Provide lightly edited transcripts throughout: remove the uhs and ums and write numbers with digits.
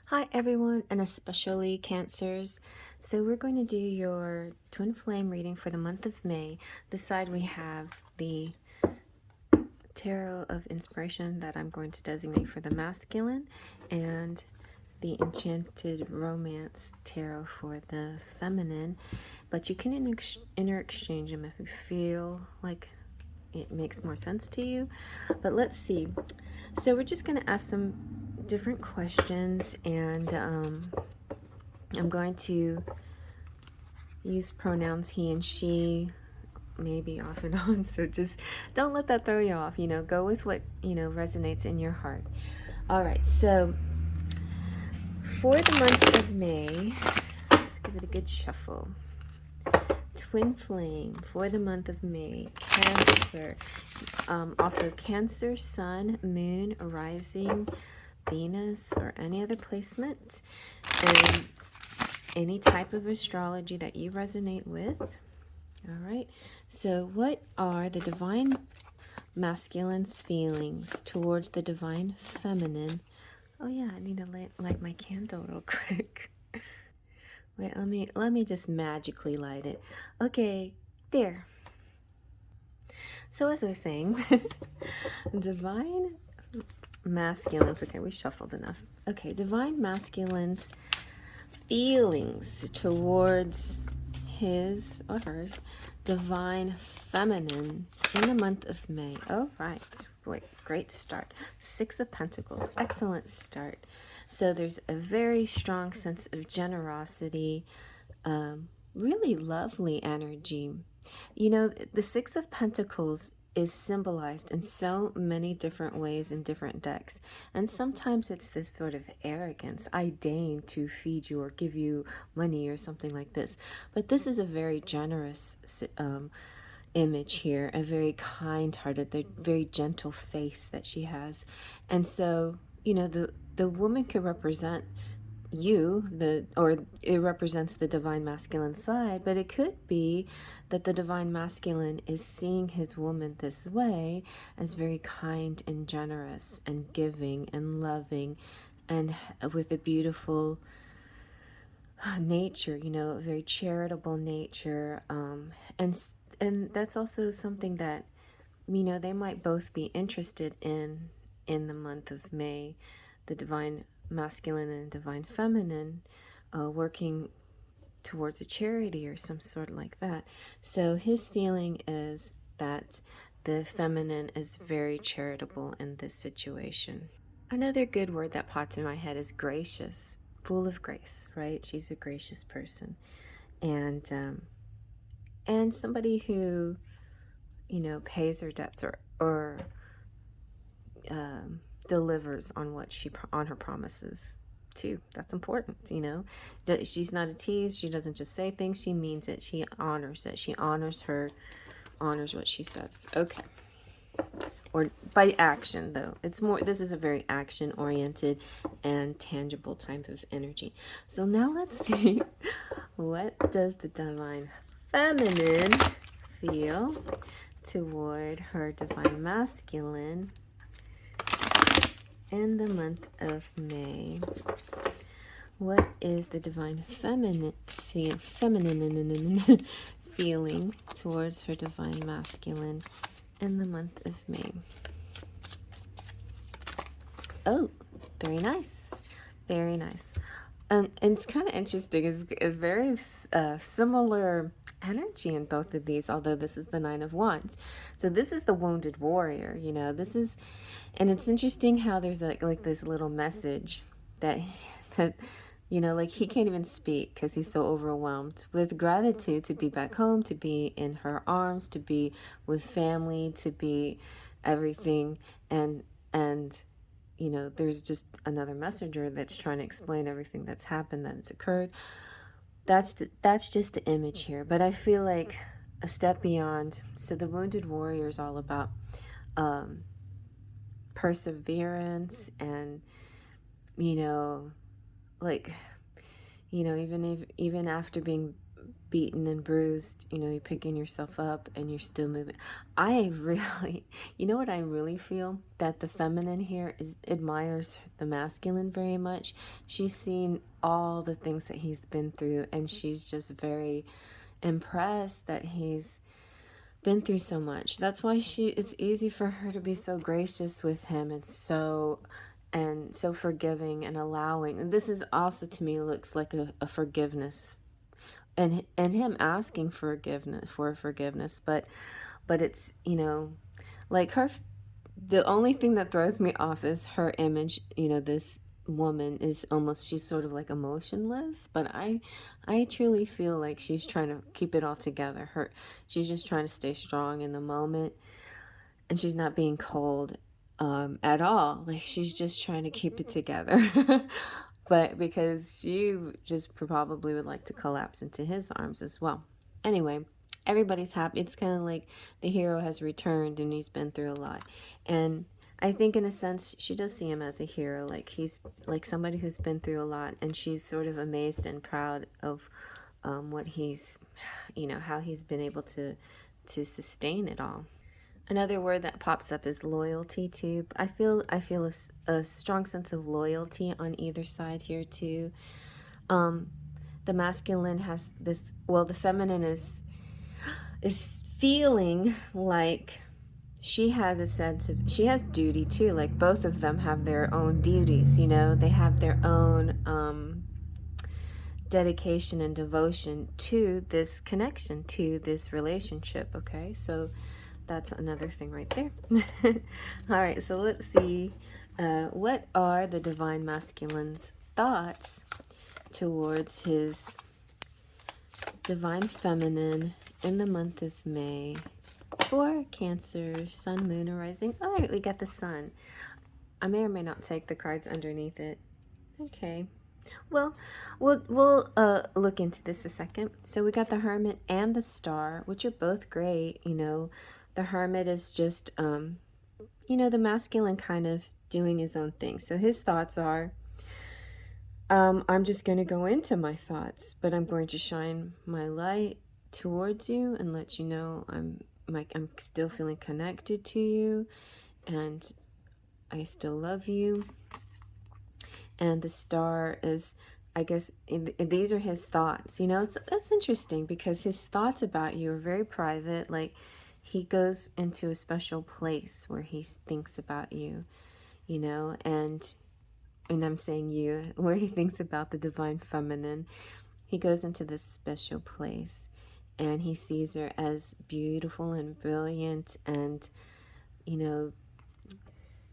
Hi everyone, and especially Cancers. So we're going to do your twin flame reading for the month of May. This side we have the Tarot of Inspiration that I'm going to designate for the masculine, and the Enchanted Romance Tarot for the feminine. But you can interexchange them if you feel like it makes more sense to you. But let's see. So we're just going to ask some different questions, and I'm going to use pronouns he and she, maybe off and on. So just don't let that throw you off. Go with what, resonates in your heart. All right. So for the month of May, let's give it a good shuffle. Twin flame for the month of May, Cancer. Also Cancer, Sun, Moon, Rising, Venus, or any other placement. And any type of astrology that you resonate with. All right. So what are the divine masculine's feelings towards the divine feminine? Oh yeah, I need to light my candle real quick. Wait, let me just magically light it. Okay, there. So as I was saying, divine masculines. Okay, we shuffled enough. Okay, divine masculines feelings towards his or hers divine feminine in the month of May. All right, wait, great start. Six of Pentacles, excellent start. So there's a very strong sense of generosity, really lovely energy. The Six of Pentacles is symbolized in so many different ways in different decks. And sometimes it's this sort of arrogance. I deign to feed you or give you money or something like this. But this is a very generous image here, a very kind-hearted, the very gentle face that she has. And so, the woman could represent or it represents the divine masculine side, but it could be that the divine masculine is seeing his woman this way as very kind and generous and giving and loving, and with a beautiful nature, a very charitable nature, and that's also something that they might both be interested in the month of May, the divine masculine and divine feminine, working towards a charity or some sort like that. So his feeling is that the feminine is very charitable in this situation. Another good word that popped in my head is gracious, full of grace, right? She's a gracious person, and somebody who pays her debts or delivers on on her promises too. That's important. She's not a tease. She doesn't just say things. She means it. She honors it. She honors what she says. Okay. Or by action, though. This is a very action oriented and tangible type of energy. So now let's see, what does the divine feminine feel toward her divine masculine in the month of May? What is the divine feminine feeling towards her divine masculine in the month of May? Oh, very nice. Very nice. And it's kind of interesting. It's a very similar energy in both of these, although this is the Nine of Wands. So this is the wounded warrior, and it's interesting how there's like this little message that that like he can't even speak because he's so overwhelmed with gratitude to be back home, to be in her arms, to be with family, to be everything. And there's just another messenger that's trying to explain everything that's happened, that's occurred. That's just the image here. But I feel like a step beyond. So the Wounded Warrior is all about perseverance and, like, even after being beaten and bruised, you know, you're picking yourself up and you're still moving. I really, you know what I really feel? That the feminine here admires the masculine very much. She's seen all the things that he's been through, and she's just very impressed that he's been through so much. That's why it's easy for her to be so gracious with him and so forgiving and allowing. And this is also, to me, looks like a forgiveness, and him asking forgiveness, but it's, you know, like her, the only thing that throws me off is her image. You know, this woman is almost, she's sort of like emotionless, but I truly feel like she's trying to keep it all together. She's just trying to stay strong in the moment, and she's not being cold at all. Like, she's just trying to keep it together. But because you just probably would like to collapse into his arms as well. Anyway, everybody's happy. It's kind of like the hero has returned and he's been through a lot. And I think in a sense she does see him as a hero, like he's like somebody who's been through a lot, and she's sort of amazed and proud of what he's, you know, how he's been able to sustain it all. Another word that pops up is loyalty too. I feel a strong sense of loyalty on either side here too. Um, the masculine has this. Well, the feminine is feeling like she has a sense of, she has duty too. Like both of them have their own duties. You know, they have their own dedication and devotion to this connection, to this relationship. Okay, so that's another thing right there. All right, so let's see. What are the divine masculine's thoughts towards his divine feminine in the month of May for Cancer, Sun, Moon, or Rising? All right, we got the Sun. I may or may not take the cards underneath it. Okay. Well, we'll look into this a second. So we got the Hermit and the Star, which are both great. You know, the Hermit is just you know, the masculine kind of doing his own thing. So his thoughts are, I'm just going to go into my thoughts, but I'm going to shine my light towards you and let you know I'm still feeling connected to you, and I still love you. And the Star is, I guess, these are his thoughts. You know, that's interesting because his thoughts about you are very private. Like, he goes into a special place where he thinks about you, you know, and I'm saying you, where he thinks about the divine feminine. He goes into this special place and he sees her as beautiful and brilliant, and, you know,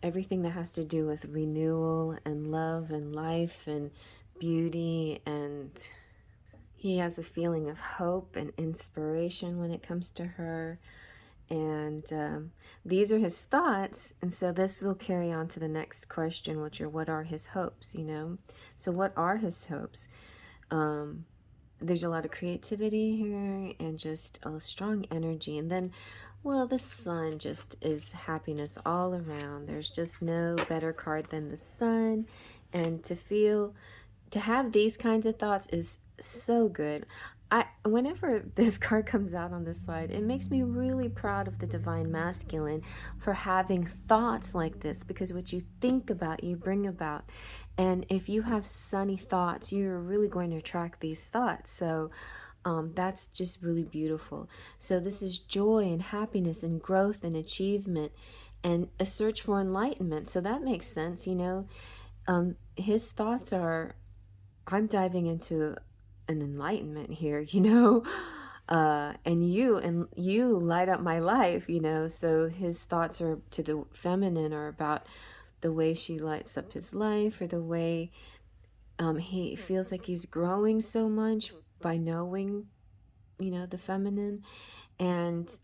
everything that has to do with renewal and love and life and beauty, and he has a feeling of hope and inspiration when it comes to her. And these are his thoughts, and so this will carry on to the next question, which are, what are his hopes? You know, so what are his hopes? There's a lot of creativity here and just a strong energy. And then, well, the Sun just is happiness all around. There's just no better card than the Sun. And to have these kinds of thoughts is so good. Whenever this card comes out on this side, it makes me really proud of the divine masculine for having thoughts like this, because what you think about, you bring about. And if you have sunny thoughts, you're really going to attract these thoughts. So that's just really beautiful. So this is joy and happiness and growth and achievement and a search for enlightenment. So that makes sense, you know. His thoughts are, I'm diving into an enlightenment here, you know. And you light up my life, you know. So his thoughts are to the feminine are about the way she lights up his life, or the way he feels like he's growing so much by knowing, you know, the feminine. And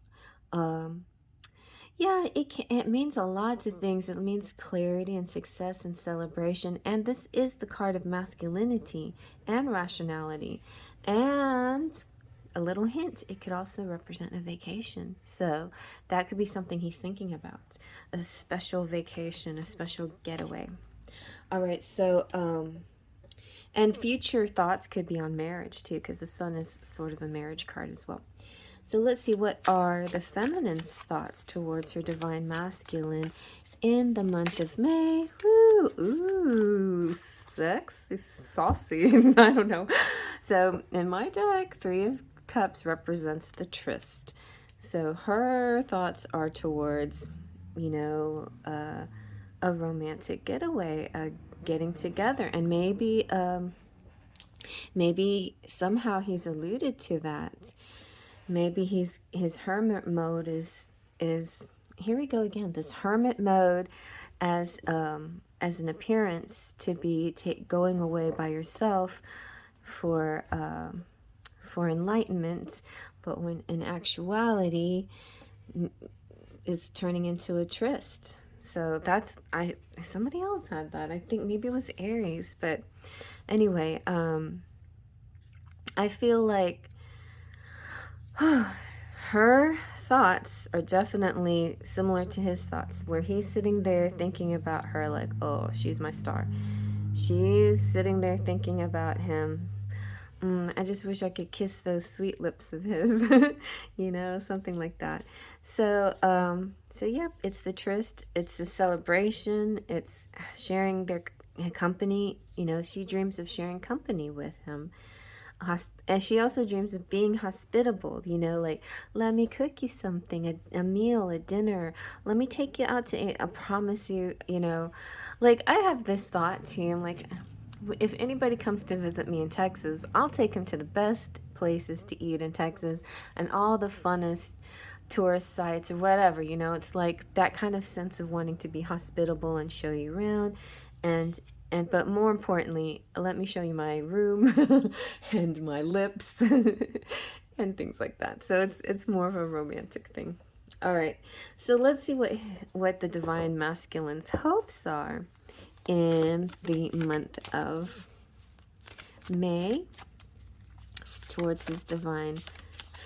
yeah, it means a lot to things. It means clarity and success and celebration. And this is the card of masculinity and rationality. And a little hint, it could also represent a vacation. So that could be something he's thinking about. A special vacation, a special getaway. All right, so And future thoughts could be on marriage too, because the sun is sort of a marriage card as well. So let's see, what are the feminine's thoughts towards her divine masculine in the month of May? Woo, ooh, sexy, saucy. I don't know. So in my deck, Three of Cups represents the tryst. So her thoughts are towards, a romantic getaway, getting together, and maybe somehow he's alluded to that. Maybe his hermit mode is here we go again. This hermit mode as an appearance to be going away by yourself for enlightenment, but when in actuality is turning into a tryst. So that's somebody else had that. I think maybe it was Aries, but anyway, I feel like her thoughts are definitely similar to his thoughts, where he's sitting there thinking about her like, oh, she's my star. She's sitting there thinking about him. I just wish I could kiss those sweet lips of his, something like that. So, yep, it's the tryst, it's the celebration, it's sharing their company. She dreams of sharing company with him. And she also dreams of being hospitable, like, let me cook you something, a meal, a dinner. Let me take you out to eat. I promise you, like, I have this thought too. I'm like, if anybody comes to visit me in Texas, I'll take them to the best places to eat in Texas and all the funnest tourist sites or whatever. It's like that kind of sense of wanting to be hospitable and show you around, but more importantly, let me show you my room and my lips and things like that. So it's more of a romantic thing. All right, so let's see what the divine masculine's hopes are in the month of May towards his divine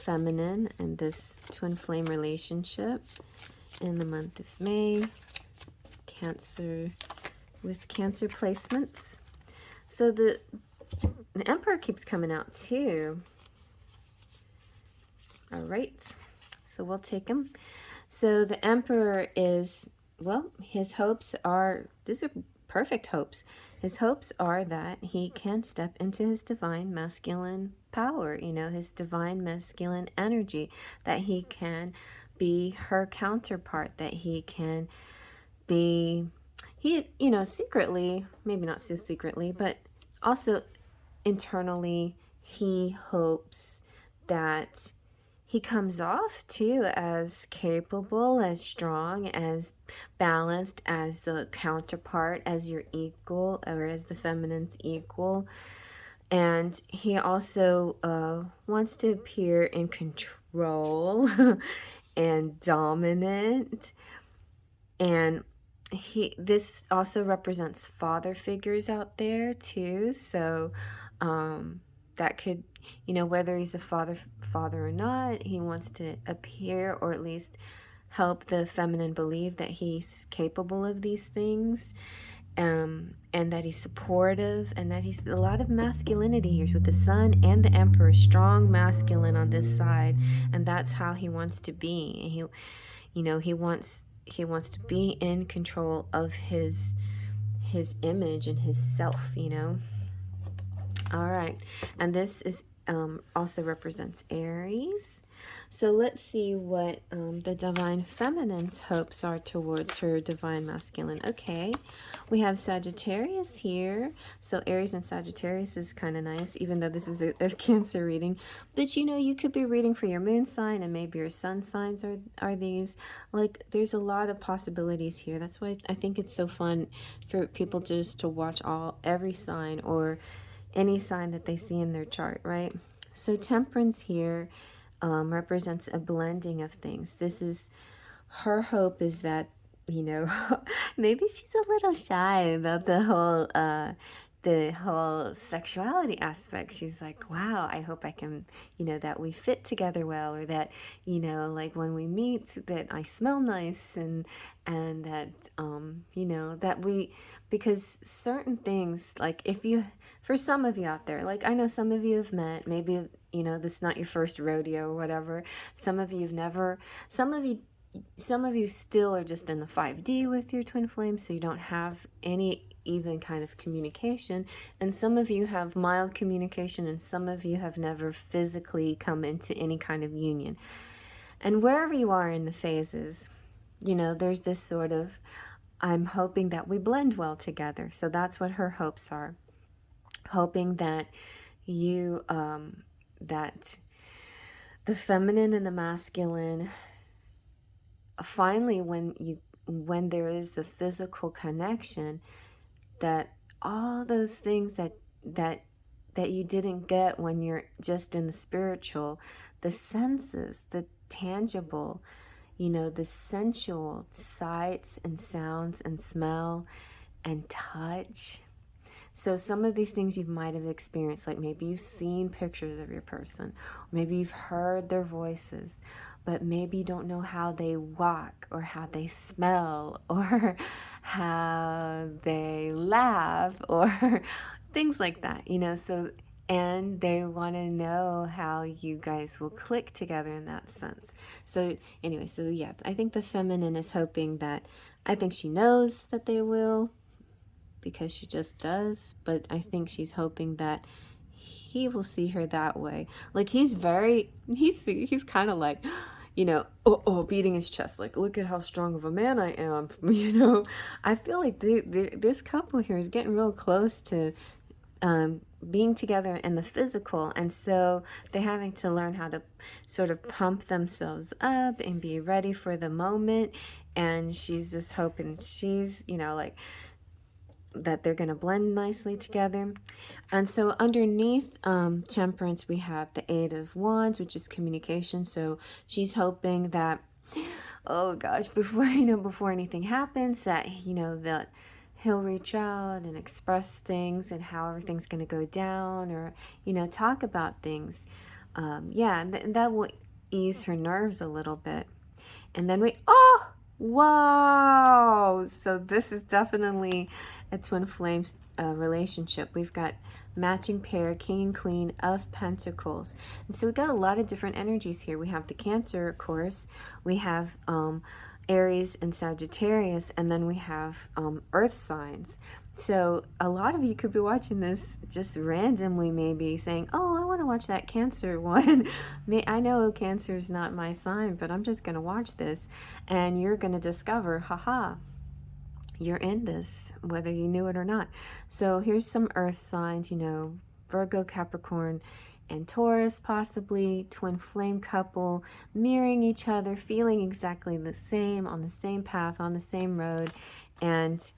feminine and this twin flame relationship in the month of May. Cancer, with Cancer placements. So the Emperor keeps coming out too. All right, so we'll take him. So the Emperor is, well, his hopes are, these are perfect hopes. His hopes are that he can step into his divine masculine power, his divine masculine energy, that he can be her counterpart, that he can be, secretly, maybe not so secretly, but also internally, he hopes that he comes off too as capable, as strong, as balanced, as the counterpart, as your equal, or as the feminine's equal. And he also wants to appear in control and dominant. And this also represents father figures out there too. So that could, whether he's a father or not, he wants to appear, or at least help the feminine believe that he's capable of these things, and that he's supportive, and that he's a lot of masculinity here with the Sun and the Emperor, strong masculine on this side, and that's how he wants to be. And he wants to be in control of his image and his self. All right, and this is also represents Aries. So let's see what the divine feminine's hopes are towards her divine masculine. Okay, we have Sagittarius here. So Aries and Sagittarius is kind of nice, even though this is a Cancer reading. But you could be reading for your moon sign, and maybe your sun signs are these. Like, there's a lot of possibilities here. That's why I think it's so fun for people just to watch every sign, or any sign that they see in their chart, right? So Temperance here represents a blending of things. This is her hope, is that maybe she's a little shy about the the whole sexuality aspect. She's like, wow, I hope I can, that we fit together well, or that, like when we meet, that I smell nice, and that, that we, because certain things, like for some of you out there, like I know some of you have met, maybe, this is not your first rodeo or whatever. Some of you have never, some of you still are just in the 5D with your twin flame, so you don't have any even kind of communication, and some of you have mild communication, and some of you have never physically come into any kind of union. And wherever you are in the phases, there's this sort of, I'm hoping that we blend well together. So that's what her hopes are. Hoping that you, that the feminine and the masculine, finally, when there is the physical connection, that all those things that you didn't get when you're just in the spiritual, the senses, the tangible, the sensual sights and sounds and smell and touch. So some of these things you might have experienced, like maybe you've seen pictures of your person, maybe you've heard their voices, but maybe you don't know how they walk, or how they smell, or how they laugh, or things like that, so, and they want to know how you guys will click together in that sense. So anyway, so yeah, I think the feminine is hoping that, I think she knows that they will, because she just does, but I think she's hoping that he will see her that way. Like he's kind of like, beating his chest, like, look at how strong of a man I am. I feel like this couple here is getting real close to being together in the physical, and so they're having to learn how to sort of pump themselves up and be ready for the moment. And she's just hoping, she's, like, that they're going to blend nicely together. And so underneath Temperance, we have the Eight of Wands, which is communication. So she's hoping that, oh gosh, before anything happens, that that he'll reach out and express things and how everything's going to go down, or talk about things. That will ease her nerves a little bit. And then wow, so this is definitely a twin flames relationship. We've got matching pair, King and Queen of Pentacles. And so we've got a lot of different energies here. We have the Cancer, of course. We have Aries and Sagittarius, and then we have Earth signs. So a lot of you could be watching this just randomly, maybe saying, oh, I want to watch that Cancer one. I know Cancer is not my sign, but I'm just going to watch this. And you're going to discover, haha, you're in this, whether you knew it or not. So here's some Earth signs, Virgo, Capricorn, and Taurus, possibly twin flame couple, mirroring each other, feeling exactly the same, on the same path, on the same road, and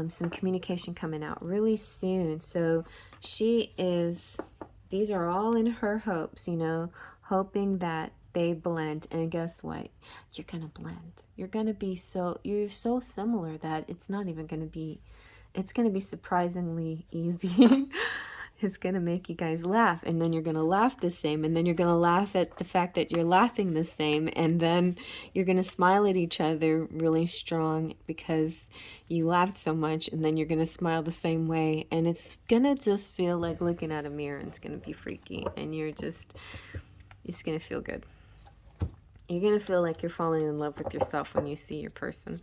some communication coming out really soon. So these are all in her hopes, hoping that they blend. And guess what? You're gonna blend. You're so similar that it's not even gonna be, it's gonna be surprisingly easy. It's gonna make you guys laugh, and then you're gonna laugh the same, and then you're gonna laugh at the fact that you're laughing the same, and then you're gonna smile at each other really strong because you laughed so much, and then you're gonna smile the same way, and it's gonna just feel like looking at a mirror, and it's gonna be freaky, and it's gonna feel good. You're gonna feel like you're falling in love with yourself when you see your person.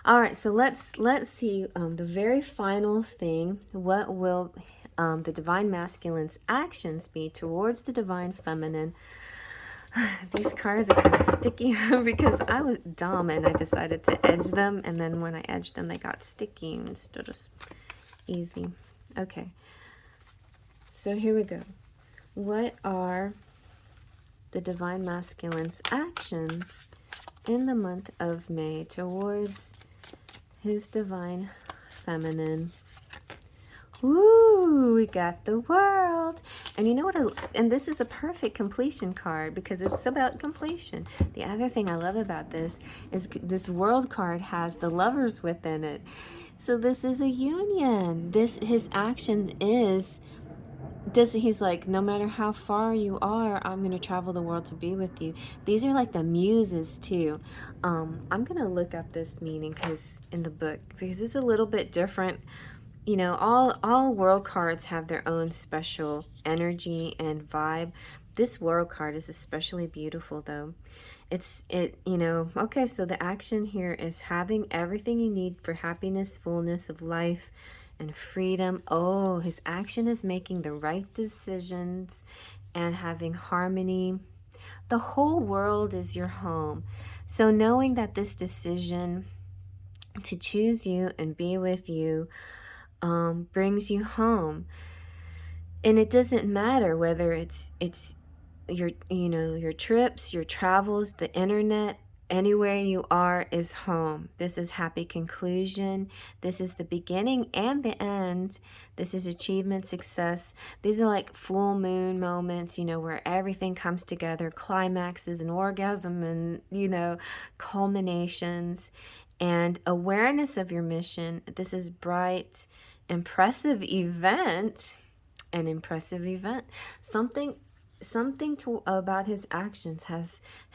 All right, so let's see the very final thing. What will the Divine Masculine's actions be towards the Divine Feminine? These cards are kind of sticky because I was dumb and I decided to edge them, and then when I edged them, they got sticky instead of easy. Okay, so here we go. What are the Divine Masculine's actions in the month of May towards his Divine Feminine? Woo, we got the world. And you know what? And this is a perfect completion card because it's about completion. The other thing I love about this is this world card has the lovers within it. So this is a union. His actions is he's like, no matter how far you are, I'm going to travel the world to be with you. These are like the muses too. I'm going to look up this meaning because in the book, because it's a little bit different. You know, all world cards have their own special energy and vibe. This world card is especially beautiful though. Okay, so the action here is having everything you need for happiness, fullness of life, and freedom. Oh, his action is making the right decisions and having harmony. The whole world is your home. So knowing that this decision to choose you and be with you brings you home, and it doesn't matter whether it's your trips, your travels, the internet, anywhere you are is home. This is happy conclusion. This is the beginning and the end. This is achievement, success. These are like full moon moments, where everything comes together, climaxes and orgasm and, culminations and awareness of your mission. This is bright, impressive event, an impressive event. Something about his actions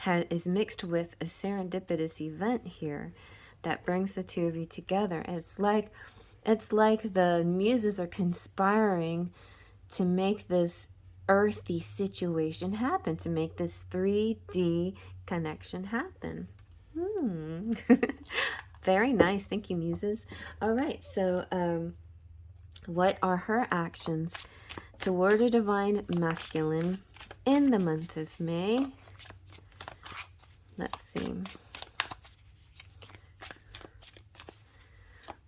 is mixed with a serendipitous event here that brings the two of you together. It's like the muses are conspiring to make this earthy situation happen, to make this 3D connection happen. Very nice. Thank you, muses. All right, so what are her actions toward a divine masculine in the month of May? Let's see.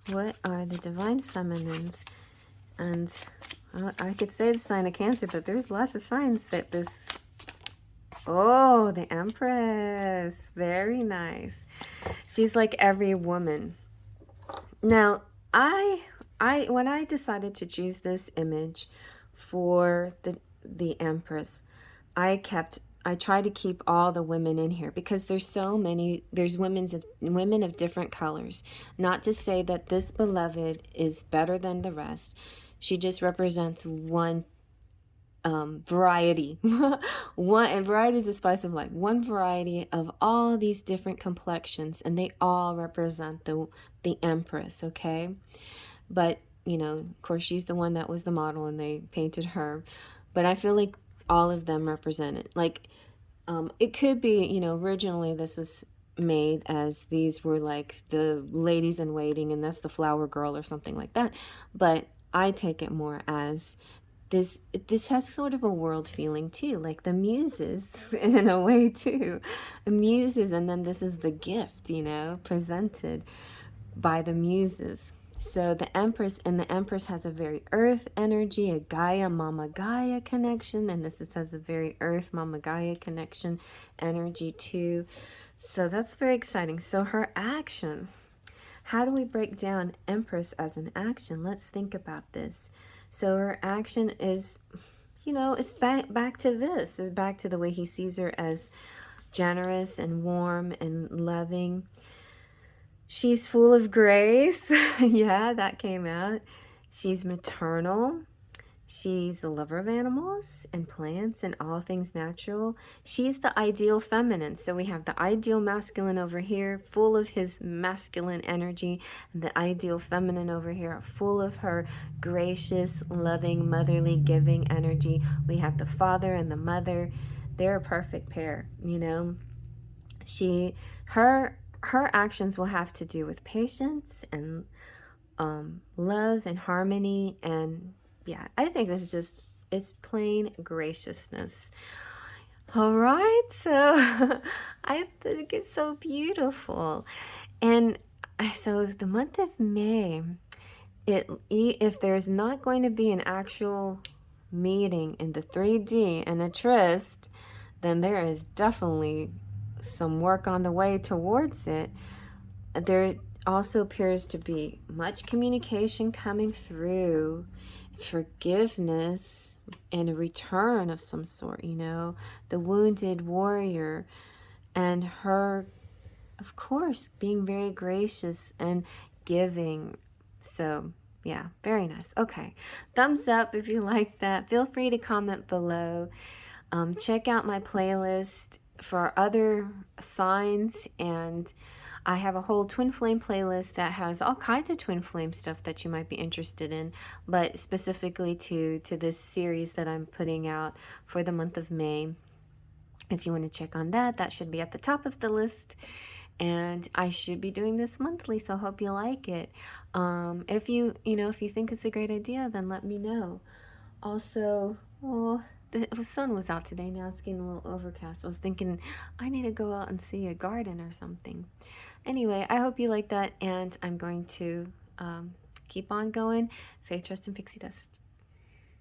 What are the divine feminines? And I could say the sign of Cancer, but there's lots of signs that this... Oh, the Empress. Very nice. She's like every woman. Now, when I decided to choose this image for the Empress, I tried to keep all the women in here because there's so many. There's women of different colors. Not to say that this beloved is better than the rest. She just represents one variety. And variety is the spice of life. One variety of all these different complexions, and they all represent the Empress. Okay, but of course, she's the one that was the model, and they painted her. But I feel like all of them represent it. Like, it could be, originally this was made as these were like the ladies in waiting, and that's the flower girl or something like that. But I take it more as this has sort of a world feeling too, like the muses in a way too. The muses, and then this is the gift, presented by the muses. So the Empress has a very earth energy, a Gaia, Mama Gaia connection, and this has a very earth, Mama Gaia connection energy too. So that's very exciting. So her action, how do we break down Empress as an action? Let's think about this. So her action is, it's back to this. It's back to the way he sees her as generous and warm and loving. She's full of grace. Yeah, that came out. She's maternal. She's a lover of animals and plants and all things natural. She's the ideal feminine. So we have the ideal masculine over here, full of his masculine energy, and the ideal feminine over here, full of her gracious, loving, motherly, giving energy. We have the father and the mother. They're a perfect pair, Her actions will have to do with patience and love and harmony, and yeah, I think this is just, it's plain graciousness. All right, so I think it's so beautiful. And so the month of May, if there's not going to be an actual meeting in the 3D and a tryst, then there is definitely some work on the way towards it. also appears to be much communication coming through, forgiveness, and a return of some sort, you know, the wounded warrior, and her, of course, being very gracious and giving. So, yeah, very nice. Okay, thumbs up if you like that. Feel free to comment below. Check out my playlist for other signs, and I have a whole twin flame playlist that has all kinds of twin flame stuff that you might be interested in, but specifically to this series that I'm putting out for the month of May. If you want to check on that, that should be at the top of the list. And I should be doing this monthly, so hope you like it. If if you think it's a great idea, then let me know. Also, oh, the sun was out today. Now it's getting a little overcast. I was thinking I need to go out and see a garden or something. Anyway, I hope you like that, and I'm going to keep on going. Faith, trust, and pixie dust.